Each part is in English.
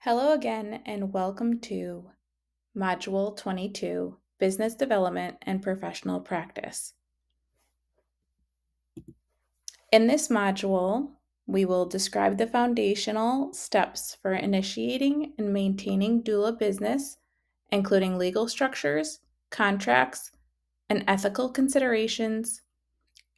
Hello again, and welcome to Module 22, Business Development and Professional Practice. In this module, we will describe the foundational steps for initiating and maintaining doula business, including legal structures, contracts, and ethical considerations,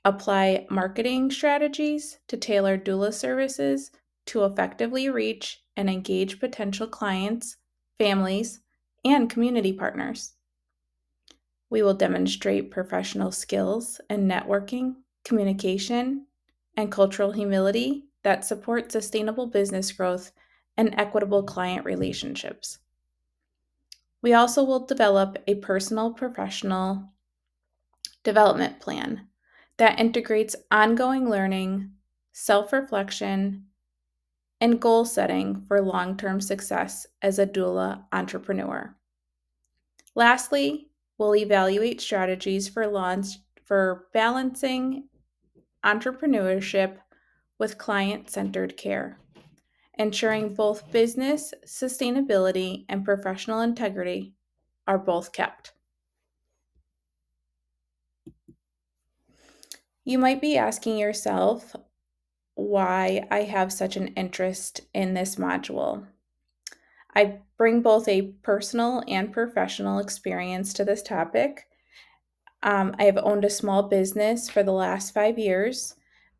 apply marketing strategies to tailor doula services to effectively reach and engage potential clients, families, and community partners. We will demonstrate professional skills and networking, communication, and cultural humility that support sustainable business growth and equitable client relationships. We also will develop a personal professional development plan that integrates ongoing learning, self reflection, and goal setting for long term success as a doula entrepreneur. Lastly, we'll evaluate strategies for balancing entrepreneurship with client centered care, ensuring both business sustainability and professional integrity are both kept. You might be asking yourself why I have such an interest in this module. I bring both a personal and professional experience to this topic. I have owned a small business for the last 5 years,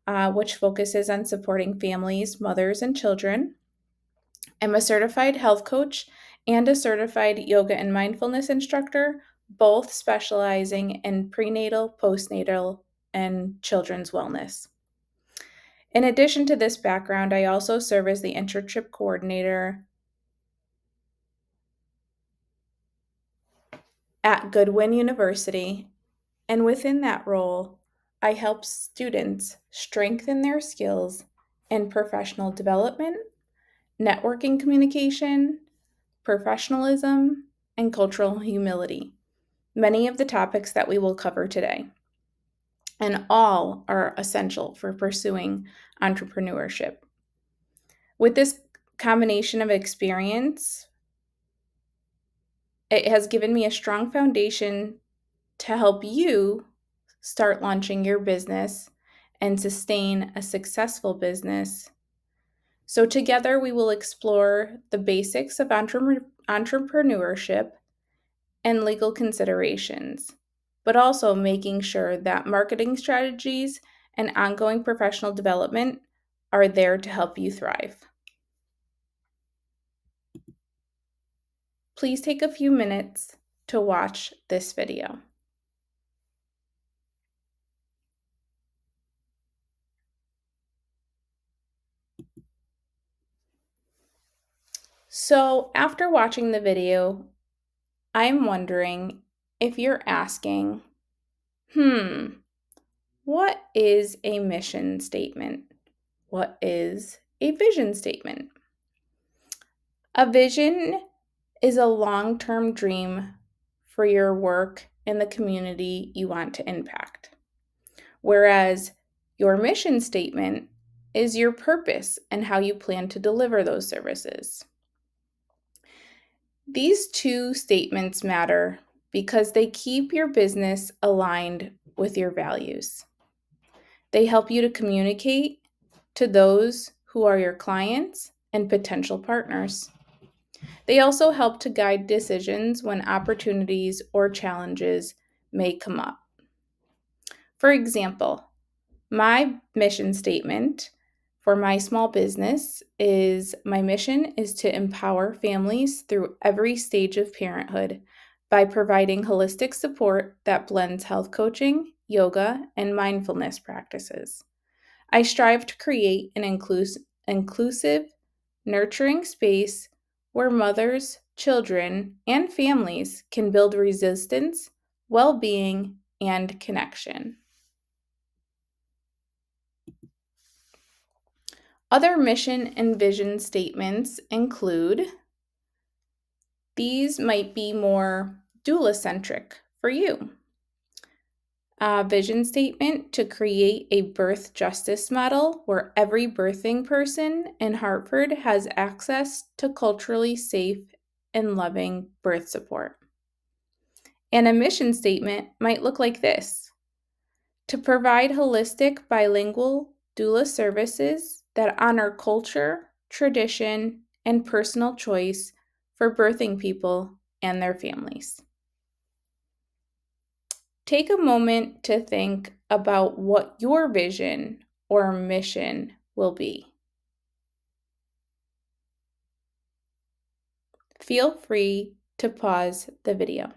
which focuses on supporting families, mothers, and children. I'm a certified health coach and a certified yoga and mindfulness instructor, both specializing in prenatal, postnatal, and children's wellness. In addition to this background, I also serve as the internship coordinator at Goodwin University, and within that role, I help students strengthen their skills in professional development, networking communication, professionalism, and cultural humility, many of the topics that we will cover today. And all are essential for pursuing entrepreneurship. With this combination of experience, it has given me a strong foundation to help you start launching your business and sustain a successful business. So, together, we will explore the basics of entrepreneurship and legal considerations, but also making sure that marketing strategies and ongoing professional development are there to help you thrive. Please take a few minutes to watch this video. So, after watching the video, I'm wondering if you're asking, what is a mission statement? What is a vision statement? A vision is a long term dream for your work in the community you want to impact, whereas your mission statement is your purpose and how you plan to deliver those services. These two statements matter because they keep your business aligned with your values. They help you to communicate to those who are your clients and potential partners. They also help to guide decisions when opportunities or challenges may come up. For example, my mission statement for my small business is my mission is to empower families through every stage of parenthood by providing holistic support that blends health coaching, yoga, and mindfulness practices. I strive to create an inclusive, nurturing space where mothers, children, and families can build resistance, well being, and connection. Other mission and vision statements include these might be more doula centric for you. a vision statement to create a birth justice model where every birthing person in Hartford has access to culturally safe and loving birth support. And a mission statement might look like this: to provide holistic bilingual doula services that honor culture, tradition, and personal choice for birthing people and their families. Take a moment to think about what your vision or mission will be. Feel free to pause the video.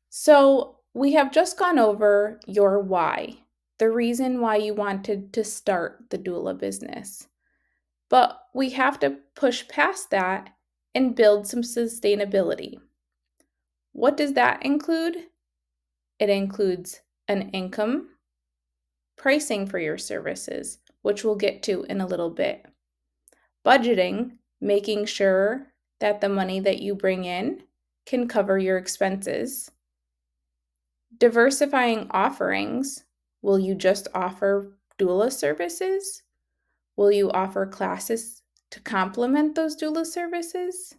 So, we have just gone over your why, the reason why you wanted to start the doula business. But we have to push past that and build some sustainability. What does that include? It includes an income, pricing for your services, which we'll get to in a little bit, budgeting, making sure that the money that you bring in can cover your expenses, diversifying offerings. Will you just offer doula services? Will you offer classes to complement those doula services?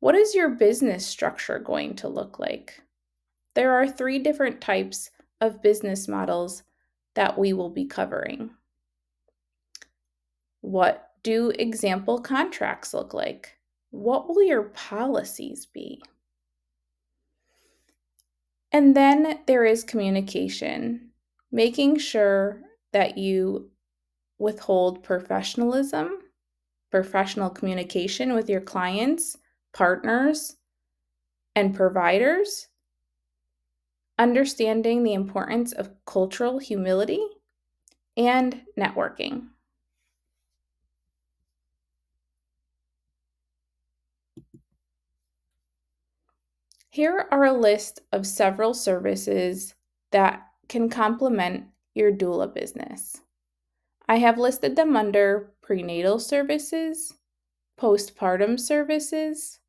What is your business structure going to look like? There are 3 different types of business models that we will be covering. What do example contracts look like? What will your policies be? And then there is communication, making sure that you withhold professionalism, professional communication with your clients, partners, and providers, understanding the importance of cultural humility, and networking. Here are a list of several services that can complement your doula business. I have listed them under prenatal services, postpartum services,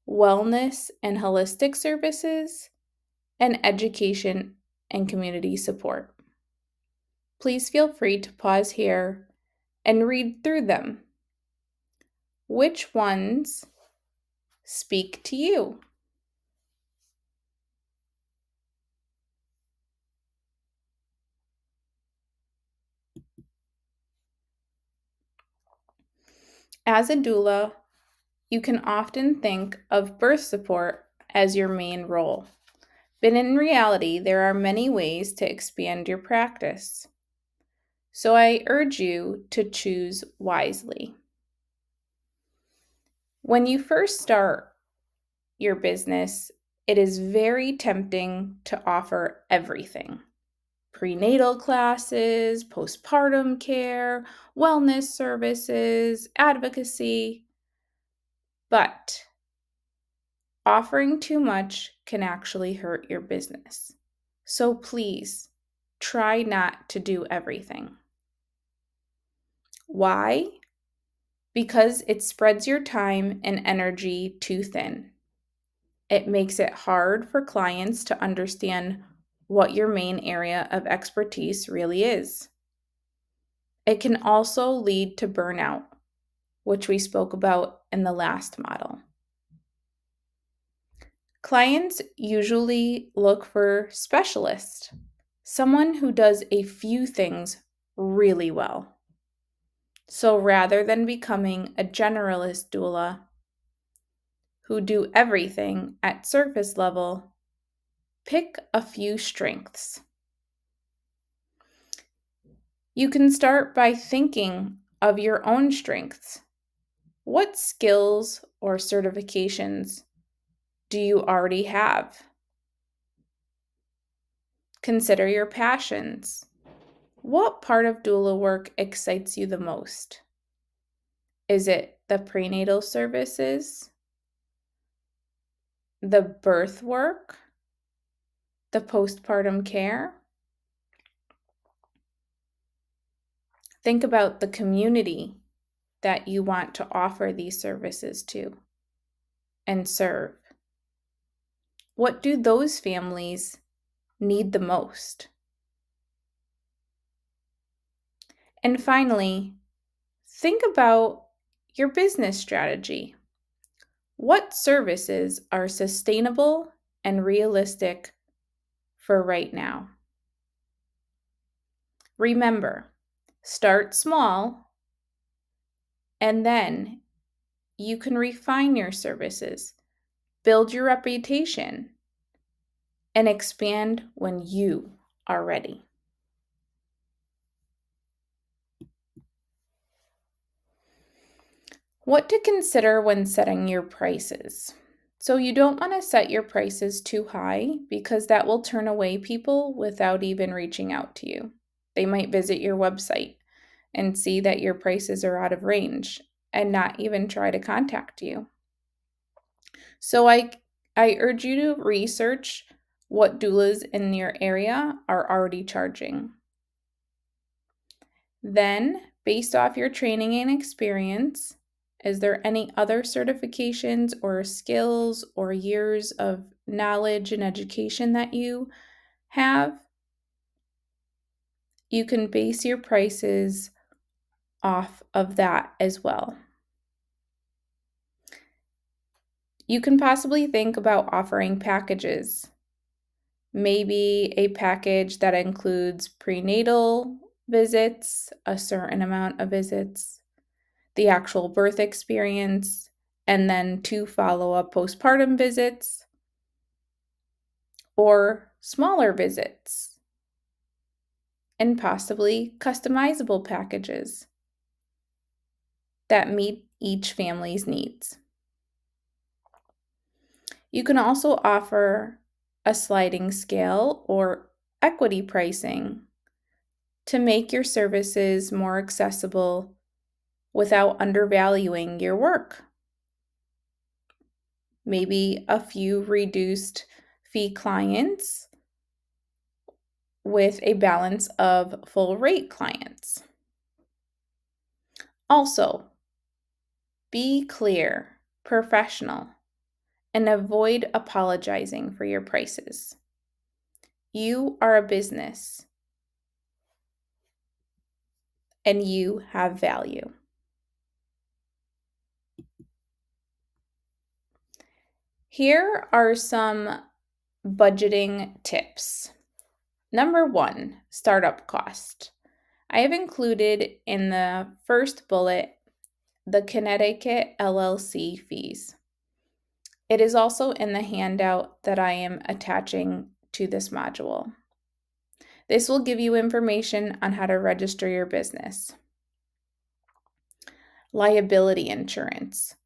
wellness and holistic services, and education and community support. Please feel free to pause here and read through them. Which ones speak to you? As a doula, you can often think of birth support as your main role, but in reality, there are many ways to expand your practice. So I urge you to choose wisely. When you first start your business, it is very tempting to offer everything: prenatal classes, postpartum care, wellness services, advocacy. But offering too much can actually hurt your business. So please try not to do everything. Why? Because it spreads your time and energy too thin. It makes it hard for clients to understand what your main area of expertise really is. It can also lead to burnout, which we spoke about in the last model. Clients usually look for specialists, someone who does a few things really well. So rather than becoming a generalist doula who do everything at surface level, pick a few strengths. You can start by thinking of your own strengths. What skills or certifications do you already have? Consider your passions. What part of doula work excites you the most? Is it the prenatal services, the birth work, the postpartum care? Think about the community that you want to offer these services to and serve? What do those families need the most? And finally, think about your business strategy. What services are sustainable and realistic for right now? Remember, start small and then you can refine your services, build your reputation, and expand when you are ready. What to consider when setting your prices. So, you don't want to set your prices too high because that will turn away people without even reaching out to you. They might visit your website and see that your prices are out of range and not even try to contact you. So, I urge you to research what doulas in your area are already charging. Then, based off your training and experience, is there any other certifications or skills or years of knowledge and education that you have? You can base your prices off of that as well. You can possibly think about offering packages. Maybe a package that includes prenatal visits, a certain amount of visits, the actual birth experience, and then 2 follow-up postpartum visits or smaller visits, and possibly customizable packages that meet each family's needs. You can also offer a sliding scale or equity pricing to make your services more accessible without undervaluing your work. Maybe a few reduced fee clients with a balance of full rate clients. Also, be clear, professional, and avoid apologizing for your prices. You are a business and you have value. Here are some budgeting tips. Number 1, startup cost. I have included in the first bullet the Connecticut LLC fees. It is also in the handout that I am attaching to this module. This will give you information on how to register your business. Liability insurance.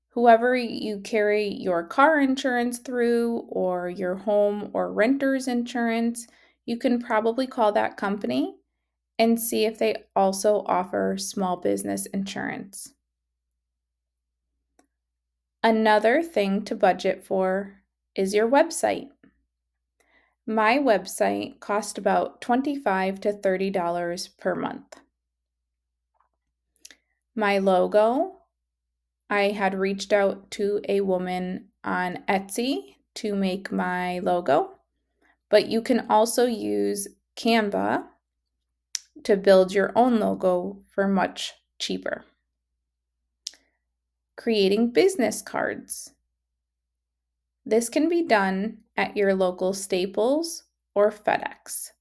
Whoever you carry your car insurance through or your home or renter's insurance, you can probably call that company and see if they also offer small business insurance. Another thing to budget for is your website. My website cost about $25 to $30 per month. My logo, I had reached out to a woman on Etsy to make my logo, but you can also use Canva to build your own logo for much cheaper. Creating business cards. This can be done at your local Staples or FedEx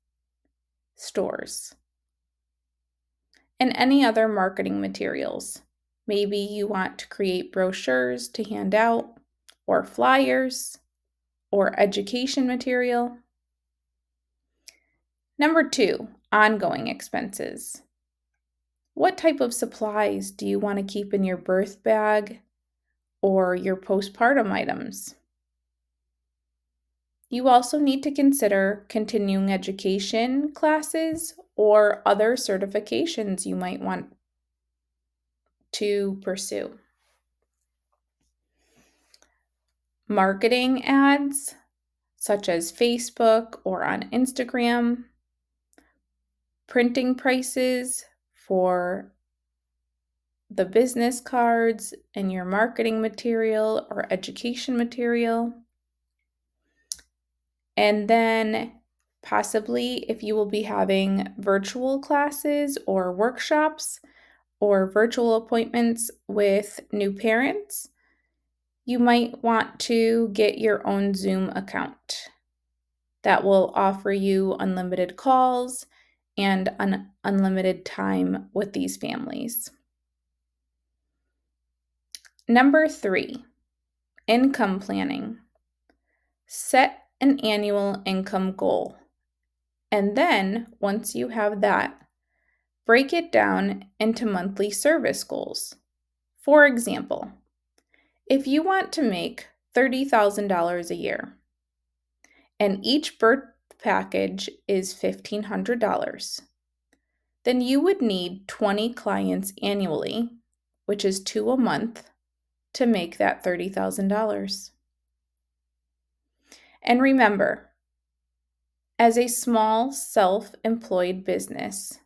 stores. And any other marketing materials. Maybe you want to create brochures to hand out, or flyers, or education material. Number 2, ongoing expenses. What type of supplies do you want to keep in your birth bag or your postpartum items? You also need to consider continuing education classes or other certifications you might want to pursue. Marketing ads, such as Facebook or on Instagram. Printing prices for the business cards and your marketing material or education material. And then possibly if you will be having virtual classes or workshops or virtual appointments with new parents, you might want to get your own Zoom account that will offer you unlimited calls and unlimited time with these families. Number 3, income planning. Set an annual income goal. And then, once you have that, break it down into monthly service goals. For example, if you want to make $30,000 a year and each birth package is $1,500, then you would need 20 clients annually, which is 2 a month, to make that $30,000. And remember, as a small self-employed business,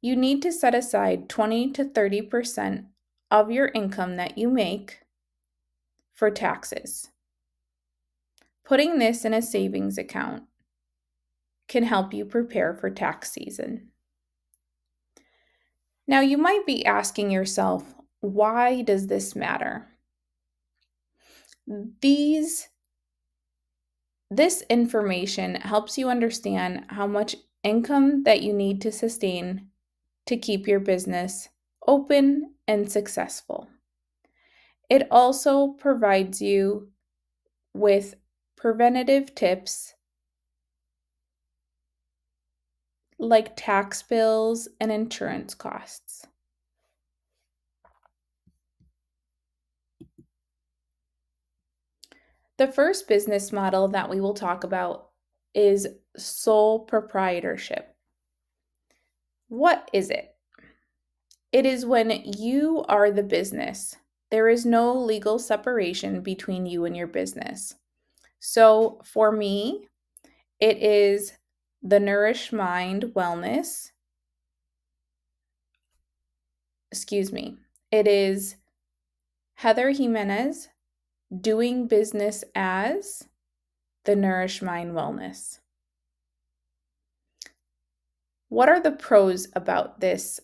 you need to set aside 20 to 30% of your income that you make for taxes. Putting this in a savings account can help you prepare for tax season. Now, you might be asking yourself, why does this matter? This information helps you understand how much income that you need to sustain to keep your business open and successful. It also provides you with preventative tips like tax bills and insurance costs. The first business model that we will talk about is sole proprietorship. What is it? It is when you are the business. There is no legal separation between you and your business. So for me, it is the Nourish Mind Wellness. It is Heather Jimenez doing business as the Nourish Mind Wellness. What are the pros about this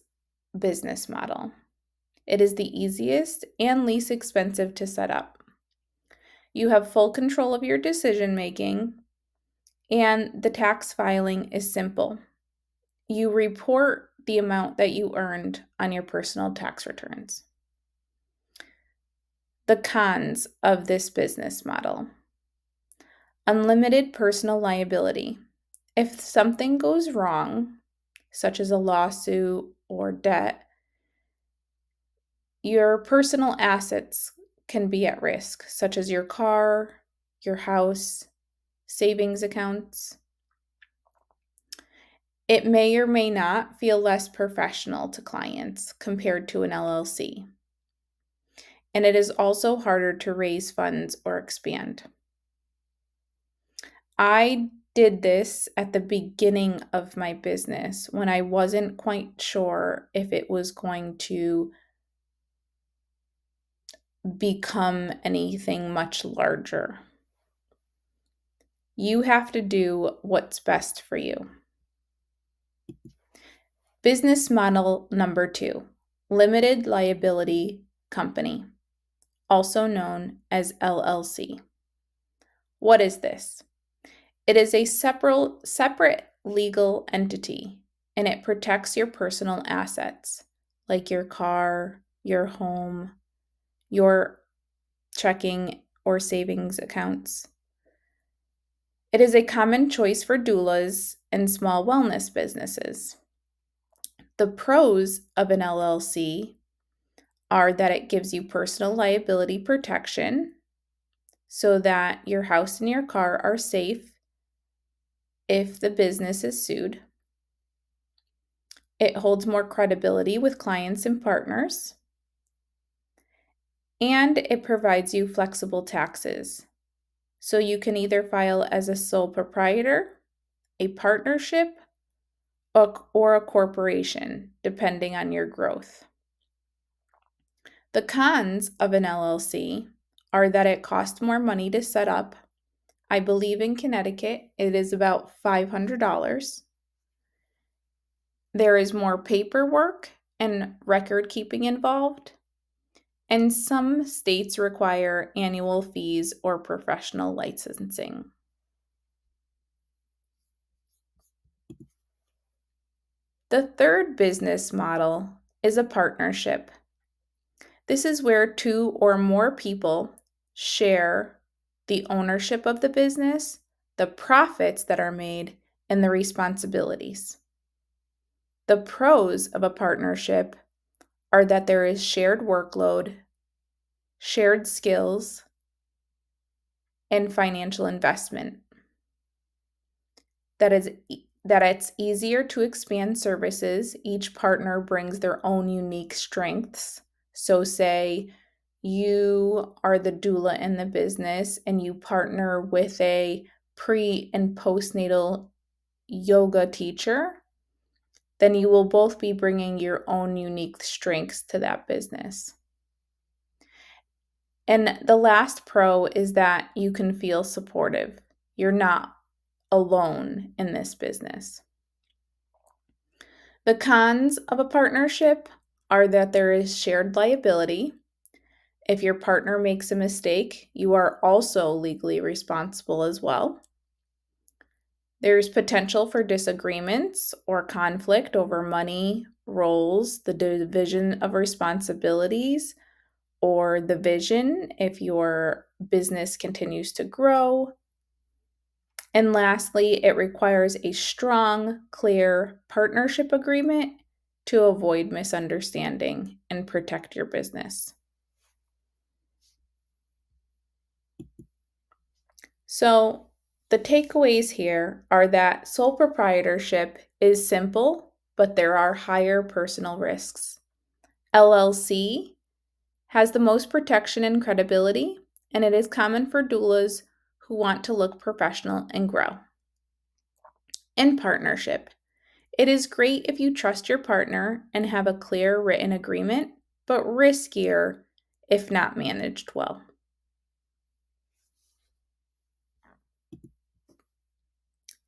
business model? It is the easiest and least expensive to set up. You have full control of your decision making, and the tax filing is simple. You report the amount that you earned on your personal tax returns. The cons of this business model: unlimited personal liability. If something goes wrong, such as a lawsuit or debt, your personal assets can be at risk, such as your car, your house, savings accounts. It may or may not feel less professional to clients compared to an LLC. And it is also harder to raise funds or expand. I did this at the beginning of my business when I wasn't quite sure if it was going to become anything much larger. You have to do what's best for you. Business model number 2, limited liability company, also known as LLC. What is this? It is a separate legal entity, and it protects your personal assets like your car, your home, your checking or savings accounts. It is a common choice for doulas and small wellness businesses. The pros of an LLC are that it gives you personal liability protection so that your house and your car are safe if the business is sued. It holds more credibility with clients and partners. And it provides you flexible taxes. So you can either file as a sole proprietor, a partnership, or a corporation, depending on your growth. The cons of an LLC are that it costs more money to set up. I believe in Connecticut it is about $500. There is more paperwork and record keeping involved, and some states require annual fees or professional licensing. The third business model is a partnership. This is where two or more people share the ownership of the business, the profits that are made, and the responsibilities. The pros of a partnership are that there is shared workload, shared skills, and financial investment. That it's easier to expand services. Each partner brings their own unique strengths. So say you are the doula in the business and you partner with a pre and postnatal yoga teacher, then you will both be bringing your own unique strengths to that business. And the last pro is that you can feel supportive. You're not alone in this business. The cons of a partnership are that there is shared liability. If your partner makes a mistake, you are also legally responsible as well. There's potential for disagreements or conflict over money, roles, the division of responsibilities, or the vision if your business continues to grow. And lastly, it requires a strong, clear partnership agreement to avoid misunderstanding and protect your business. So, the takeaways here are that sole proprietorship is simple, but there are higher personal risks. LLC has the most protection and credibility, and it is common for doulas who want to look professional and grow. In partnership, it is great if you trust your partner and have a clear written agreement, but riskier if not managed well.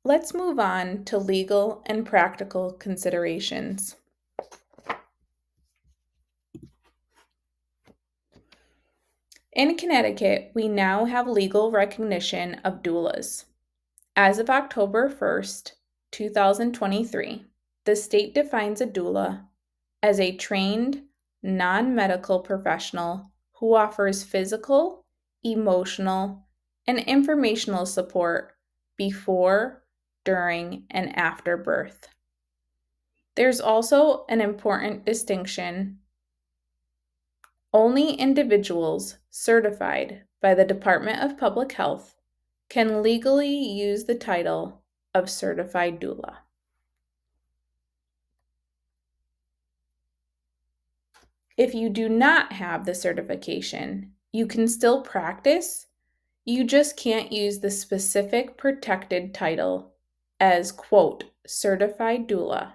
Let's move on to legal and practical considerations. In Connecticut, we now have legal recognition of doulas. As of October 1st, 2023, the state defines a doula as a trained, non-medical professional who offers physical, emotional, and informational support before, during, and after birth. There's also an important distinction. Only individuals certified by the Department of Public Health can legally use the title of certified doula. If you do not have the certification, you can still practice. You just can't use the specific protected title as, quote, certified doula.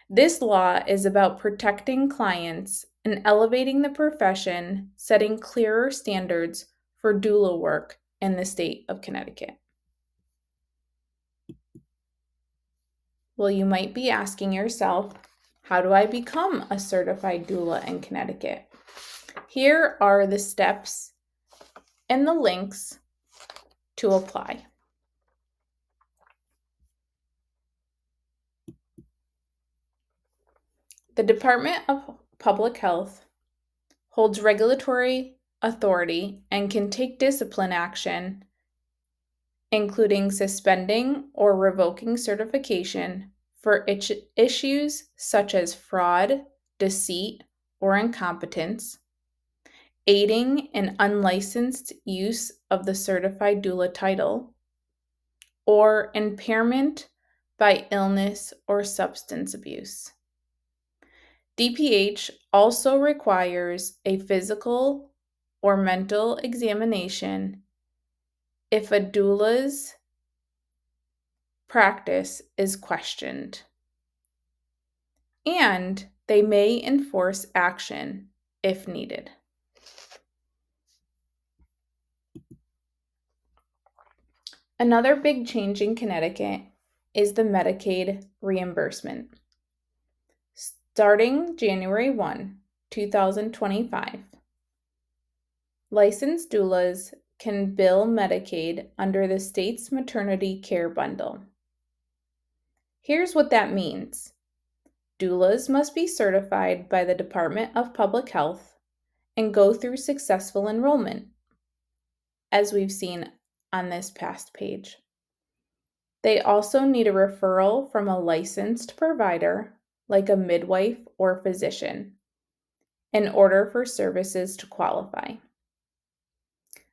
This law is about protecting clients and elevating the profession, setting clearer standards for doula work in the state of Connecticut. Well, you might be asking yourself, how do I become a certified doula in Connecticut? Here are the steps and the links to apply. The Department of Public Health holds regulatory authority and can take discipline action, including suspending or revoking certification for issues such as fraud, deceit, or incompetence, aiding in unlicensed use of the certified doula title, or impairment by illness or substance abuse. DPH also requires a physical or mental examination if a doula's practice is questioned, and they may enforce action if needed. Another big change in Connecticut is the Medicaid reimbursement. Starting January 1, 2025, licensed doulas can bill Medicaid under the state's maternity care bundle. Here's what that means. Doulas must be certified by the Department of Public Health and go through successful enrollment, as we've seen on this past page. They also need a referral from a licensed provider, like a midwife or physician, in order for services to qualify.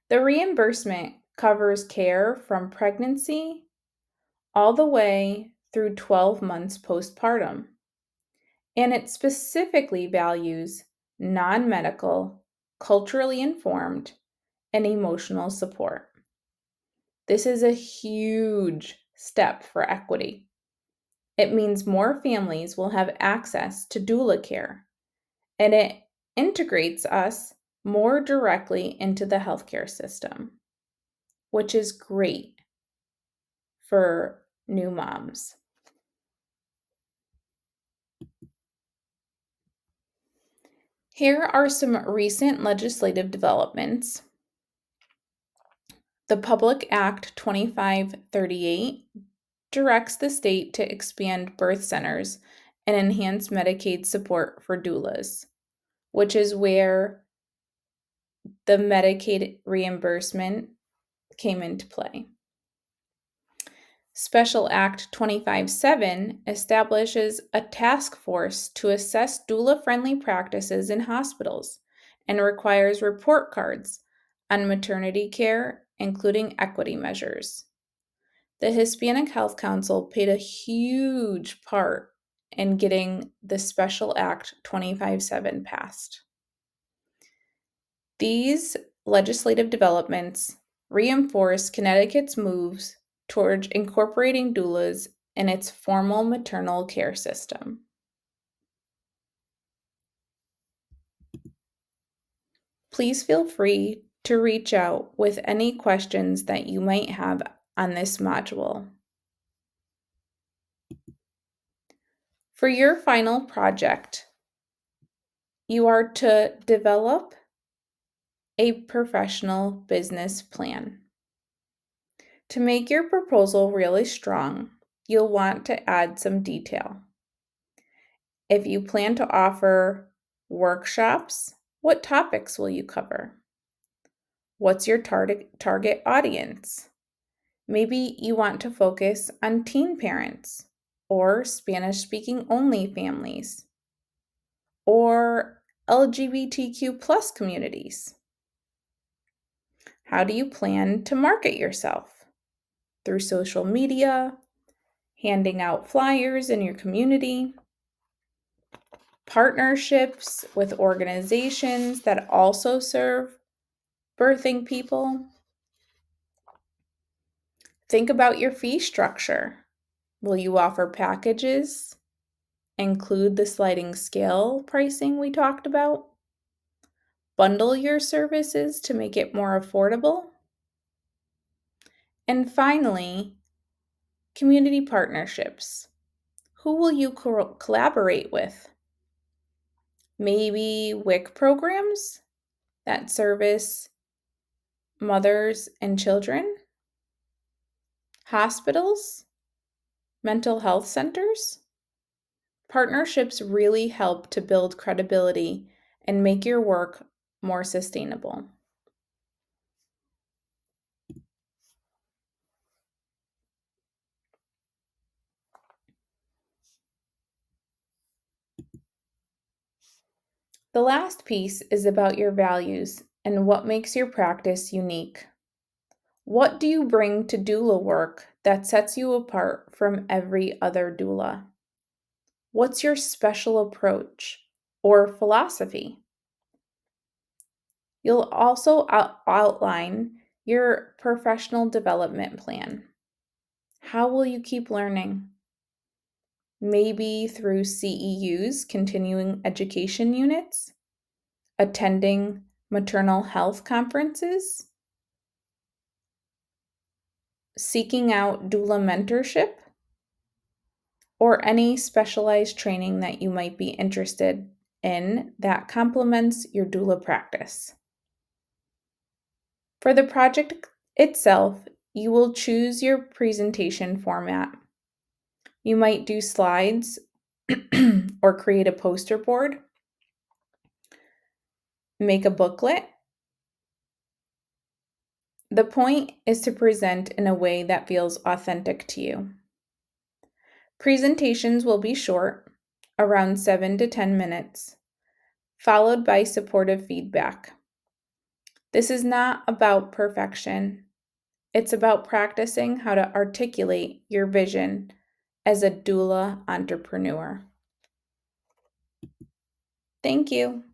The reimbursement covers care from pregnancy all the way through 12 months postpartum, and it specifically values non-medical, culturally informed, and emotional support. This is a huge step for equity. It means more families will have access to doula care, and it integrates us more directly into the healthcare system, which is great for new moms. Here are some recent legislative developments. The Public Act 2538 directs the state to expand birth centers and enhance Medicaid support for doulas, which is where the Medicaid reimbursement came into play. Special Act 257 establishes a task force to assess doula-friendly practices in hospitals and requires report cards on maternity care, including equity measures. The Hispanic Health Council played a huge part in getting the Special Act 257 passed. These legislative developments reinforce Connecticut's moves toward incorporating doulas in its formal maternal care system. Please feel free to reach out with any questions that you might have on this module. For your final project, you are to develop a professional business plan. To make your proposal really strong, you'll want to add some detail. If you plan to offer workshops, what topics will you cover? What's your target audience? Maybe you want to focus on teen parents or Spanish-speaking only families or LGBTQ plus communities. How do you plan to market yourself? Through social media, handing out flyers in your community, partnerships with organizations that also serve birthing people. Think about your fee structure. Will you offer packages? Include the sliding scale pricing we talked about? Bundle your services to make it more affordable? And finally, community partnerships. Who will you collaborate with? Maybe WIC programs that service mothers and children? Hospitals? Mental health centers? Partnerships really help to build credibility and make your work more sustainable. The last piece is about your values and what makes your practice unique. What do you bring to doula work that sets you apart from every other doula? What's your special approach or philosophy? You'll also outline your professional development plan. How will you keep learning? Maybe through CEUs, continuing education units, attending maternal health conferences, seeking out doula mentorship, or any specialized training that you might be interested in that complements your doula practice. For the project itself, you will choose your presentation format. You might do slides or create a poster board, make a booklet. The point is to present in a way that feels authentic to you. Presentations will be short, around 7 to 10 minutes, followed by supportive feedback. This is not about perfection. It's about practicing how to articulate your vision as a doula entrepreneur. Thank you.